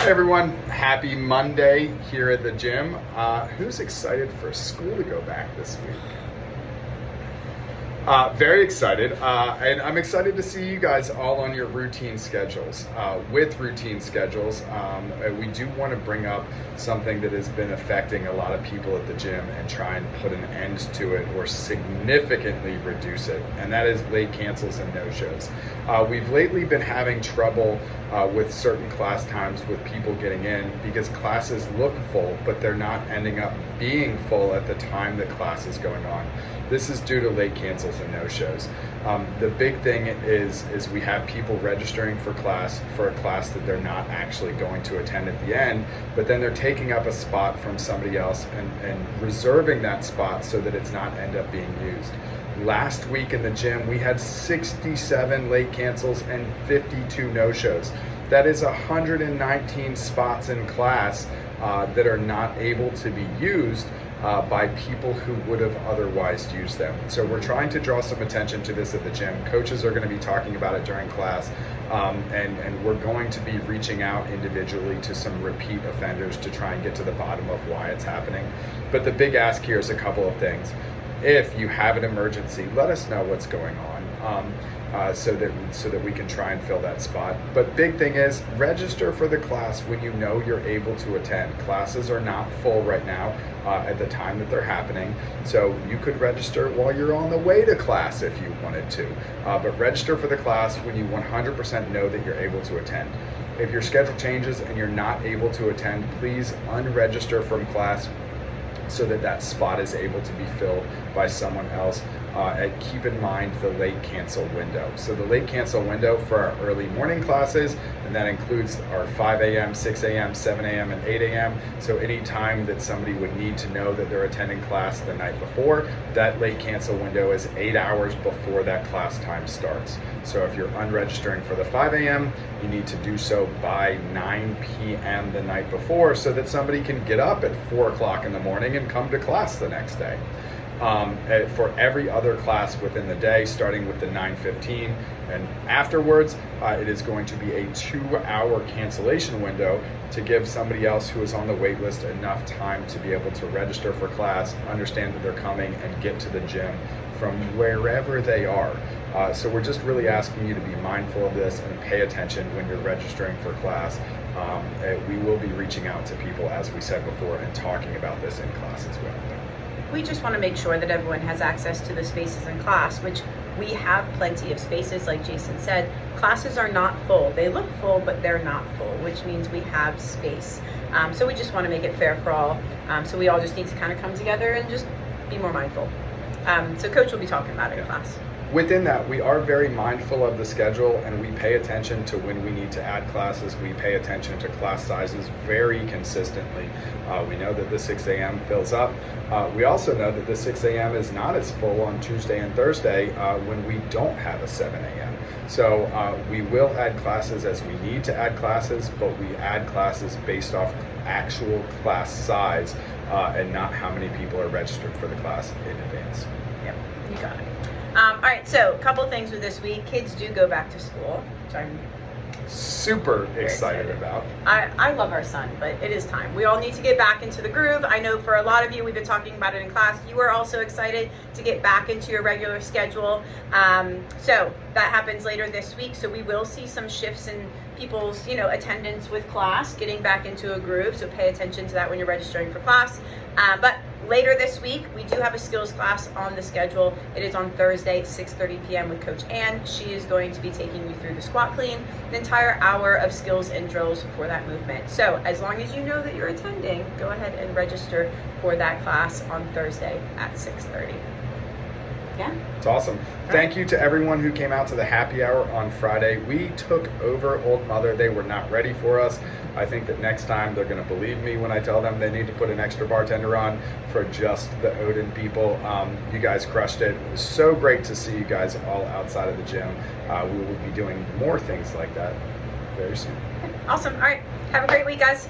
Hey everyone, happy Monday here at the gym. Who's excited for school to go back this week? Very excited, and I'm excited to see you guys all on your routine schedules. With routine schedules, we do want to bring up something that has been affecting a lot of people at the gym and try and put an end to it or significantly reduce it, and that is late cancels and no-shows. We've lately been having trouble with certain class times with people getting in because classes look full, but they're not ending up being full at the time that class is going on. This is due to late cancels and no-shows. The big thing is we have people registering for a class that they're not actually going to attend at the end, but then they're taking up a spot from somebody else and reserving that spot so that it's not end up being used. Last week in the gym, we had 67 late cancels and 52 no-shows. That is 119 spots in class that are not able to be used by people who would have otherwise used them. So we're trying to draw some attention to this at the gym. Coaches are going to be talking about it during class, and we're going to be reaching out individually to some repeat offenders to try and get to the bottom of why it's happening. But the big ask here is a couple of things. If you have an emergency, let us know what's going on so that we can try and fill that spot. But big thing is register for the class when you know you're able to attend. Classes are not full right now at the time that they're happening, so you could register while you're on the way to class if you wanted to. But register for the class when you 100% know that you're able to attend. If your schedule changes and you're not able to attend, please unregister from class so that that spot is able to be filled by someone else. And keep in mind the late cancel window. So the late cancel window for our early morning classes, and that includes our 5 a.m., 6 a.m., 7 a.m., and 8 a.m. So any time that somebody would need to know that they're attending class the night before, that late cancel window is 8 hours before that class time starts. So if you're unregistering for the 5 a.m., you need to do so by 9 p.m. the night before so that somebody can get up at 4 o'clock in the morning and come to class the next day. For every other class within the day, starting with the 9:15 and afterwards, it is going to be a 2-hour cancellation window to give somebody else who is on the wait list enough time to be able to register for class, understand that they're coming, and get to the gym from wherever they are. So we're just really asking you to be mindful of this and pay attention when you're registering for class. We will be reaching out to people, as we said before, and talking about this in class as well. We just want to make sure that everyone has access to the spaces in class, which we have plenty of spaces. Like Jason said, classes are not full. They look full, but they're not full, which means we have space. So we just want to make it fair for all. So we all just need to kind of come together and just be more mindful. So Coach will be talking about it in class. Within that, we are very mindful of the schedule, and we pay attention to when we need to add classes. We pay attention to class sizes very consistently. We know that the 6 a.m. fills up. We also know that the 6 a.m. is not as full on Tuesday and Thursday when we don't have a 7 a.m. So we will add classes as we need to add classes, but we add classes based off actual class size and not how many people are registered for the class in advance. Yep, you got it. All right, so a couple things with this week. Kids do go back to school, which I'm super excited about. I love our son, but it is time. We all need to get back into the groove. I know for a lot of you, we've been talking about it in class. You are also excited to get back into your regular schedule. So that happens later this week. So we will see some shifts in people's, attendance with class, getting back into a groove. So pay attention to that when you're registering for class. But later this week, we do have a skills class on the schedule. It is on Thursday, 6:30 p.m. with Coach Ann. She is going to be taking you through the squat clean, an entire hour of skills and drills for that movement. So as long as you know that you're attending, go ahead and register for that class on Thursday at 6:30. Yeah. It's awesome. Thank you to everyone who came out to the happy hour on Friday. We took over Old Mother. They were not ready for us. I think that next time they're going to believe me when I tell them they need to put an extra bartender on for just the Odin people. You guys crushed it. It was so great to see you guys all outside of the gym. We will be doing more things like that very soon. Awesome. All right. Have a great week, guys.